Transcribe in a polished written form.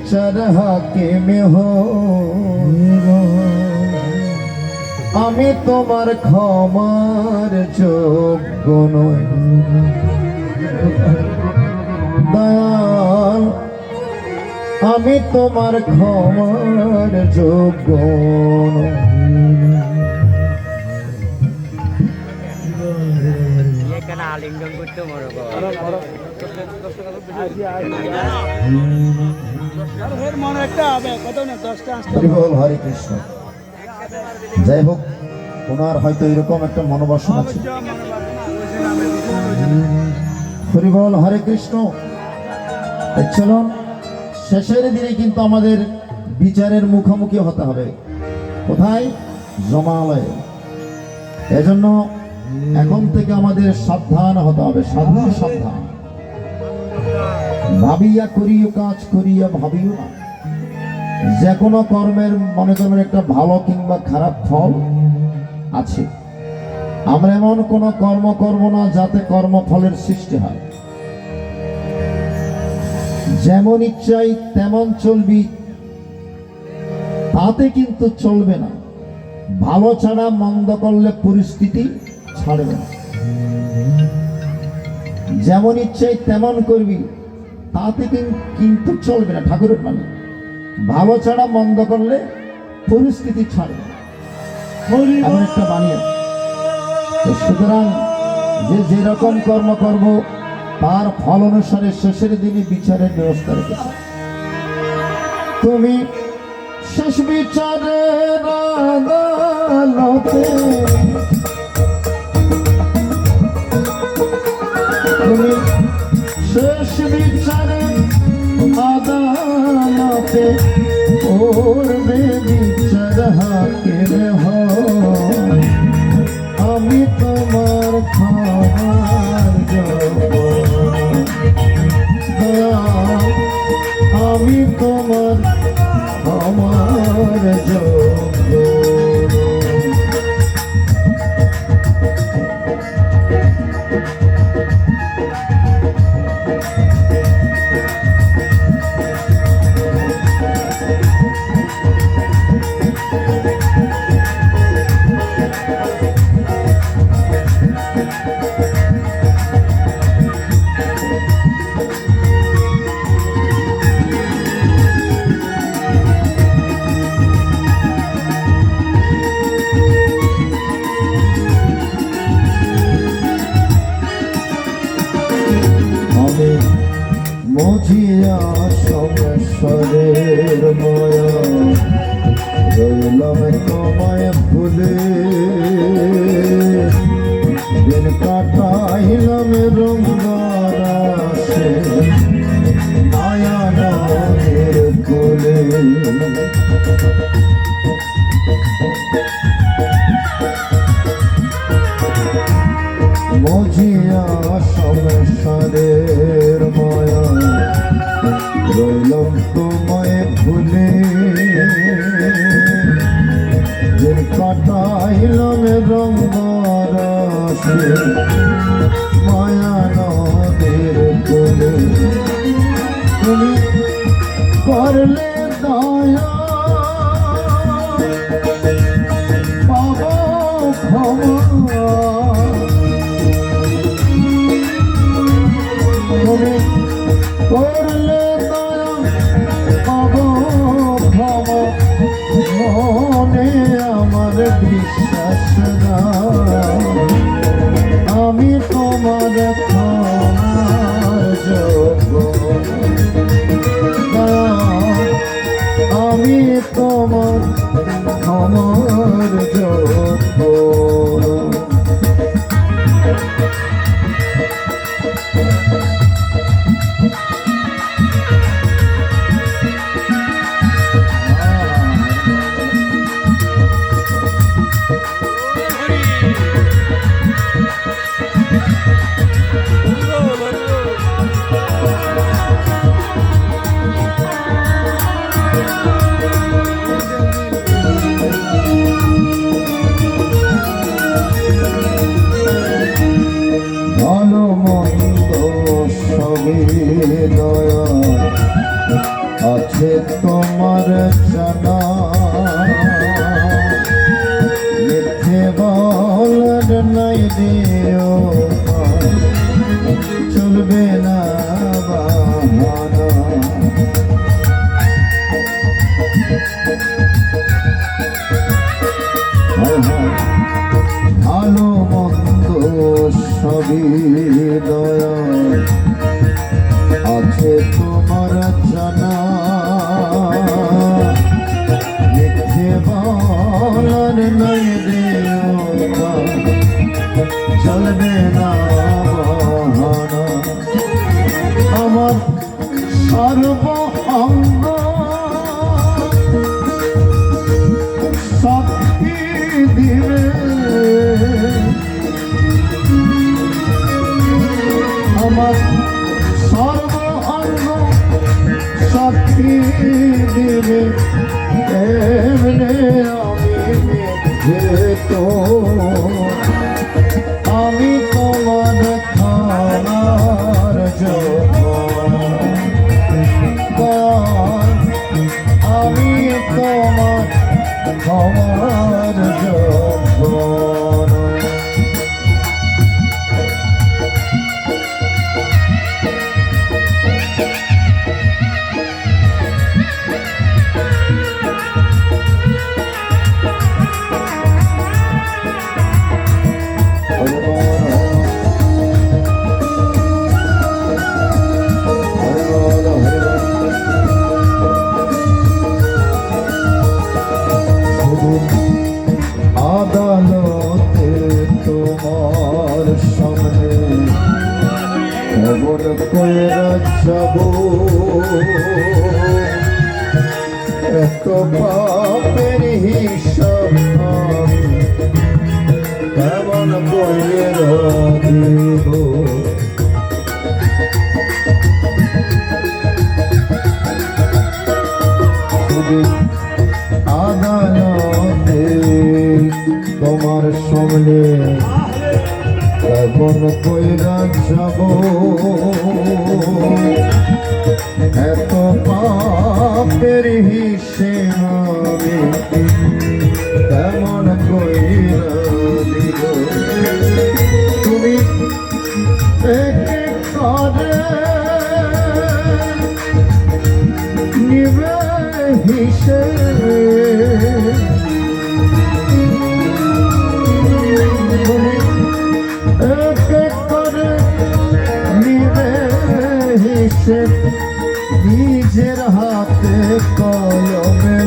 বিচার হাকিমে আমি তোমার ক্ষমার যোগ্য নই দয়াল, আমি তোমার ক্ষমার যোগ্য নই। আলিঙ্গন করতে মনে হরে কৃষ্ণ। যাই হোক, ওনার হয়তো এরকম একটা মনোবাসনা আছে। হরি বল, হরে কৃষ্ণ। চলুন, শেষের দিনে কিন্তু আমাদের বিচারের মুখোমুখি হতে হবে। কোথায়? জমালয়ে। এজন্য এখন থেকে আমাদের সাবধান হতে হবে, সাবধান। ভাবিয়া করিও কাজ, করিয়া ভাবিও না। যে কোনো কর্মের মনে করেন একটা ভালো কিংবা খারাপ ফল আছে। আমরা এমন কোন কর্ম করব না যাতে কর্মফলের সৃষ্টি হয়। যেমন ইচ্ছাই তেমন চলবি, তাতে কিন্তু চলবে না। ভালো ছাড়া মন্দ করলে পরিস্থিতি ছাড়বে না। যেমন ইচ্ছাই তেমন করবি, তাতে কিন্তু চলবে না। ঠাকুরের মানে ভালো ছাড়া মন্দ করলে পরিস্থিতি ছাড়বে না, এমন একটা বানিয়ে। সুতরাং যে যেরকম কর্ম করব তার ফল অনুসারে শেষের দিনে বিচারের ব্যবস্থা রেখেছে। তুমি শেষ বিচারের আদালতে, তুমি শেষ বিচারের আদালতে করবে বিচার হাকিমে আমি তোমার ক্ষমার যোগ্য, আমি তোমার ক্ষমার যোগ্য। মজিয়া সংসারের মায়া রইলাম তোমায় ভুলে, দিন কাটাইলাম রঙ্গারাশে মায়া নদের কোলে। মজিয়া সংসারের মায়া রইলাম তোমায় ভুলে, দিন কাটাইলাম রঙ্গরাশে মায়া নদের কোলে। তুমি করলে দয়া পাব ক্ষমা, তুমি করলে দয়া পাব ক্ষমা, মনে আমার বিশ্বাস না আমি তোমার ক্ষমার যোগ্য, আমি তোমার ক্ষমার যোগ্য। আছে তোমার জানা মিথ্যে বলার নাই দিও চলবে না বাহানা ভালো মন্দ সবই দয়া আছে তোমার জানা মিথ্যে বলার নাই দিও চলবে না বাহানা আমার সর্ব অঙ্গ সাক্ষী দিবে আমার সর্ব অঙ্গ সাক্ষী দিবে এমনে আমি মিথ্যে তো আমি তোমার খানার জন্য আমি তোমার খাওয়ার জন্য আদালতে তোমার সামনে কেমন কইরা যাব এত পাপের হিসাব কেমন কইরা দিব আদালতে তোমার সামনে কেমন কইরা যাব এত পাপের হিসেব আমি কেমন কইরা দিব তুমি একে করে নিবে হিসেবে নিজের হাতে কলমে